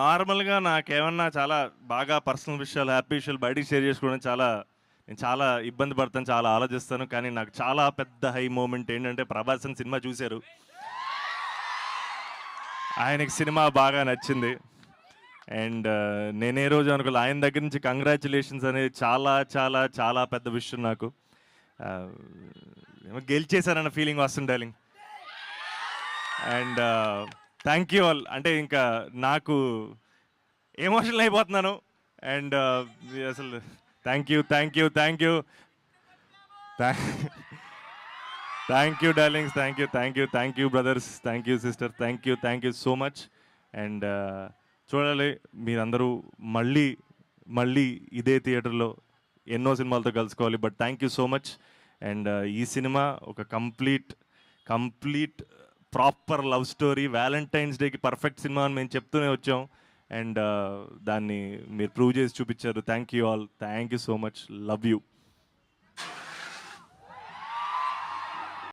నార్మల్‌గా నాకేమన్నా చాలా బాగా పర్సనల్ విషయాలు, హ్యాపీ విషయాలు బయటికి షేర్ చేసుకోవడం నేను చాలా ఇబ్బంది పడతాను, చాలా ఆలోచిస్తాను. కానీ నాకు చాలా పెద్ద హై మూమెంట్ ఏంటంటే 'ప్రభాస్' సినిమా చూశారు. ఆయనకి సినిమా బాగా నచ్చింది. అండ్ నేనే రోజు అనుకోలే. ఆయన దగ్గర నుంచి కంగ్రాచ్యులేషన్స్ అనేది చాలా చాలా చాలా పెద్ద విషయం నాకు. ఆహ్, ఏమో గెలిచేసానన్న ఫీలింగ్ వస్తుంది darling. And thank you all. అంటే ఇంకా నాకు ఎమోషనల్ అయిపోతున్నాను. అండ్ అసలు thank you, thank you, thank you, thank you darlings, thank you, thank you, thank you brothers, thank you sister, thank you so much. And చూడాలి మీరందరూ మళ్ళీ మళ్ళీ ఇదే థియేటర్లో ఎన్నో సినిమాలతో కలుసుకోవాలి. But thank you so much. And ఈ సినిమా ఒక complete proper love story. Valentine's డేకి పర్ఫెక్ట్ సినిమా అని మేము చెప్తూనే వచ్చాం. అండ్ దాన్ని మీరు ప్రూవ్ చేసి చూపించారు. Thank you all, thank you so much, love you.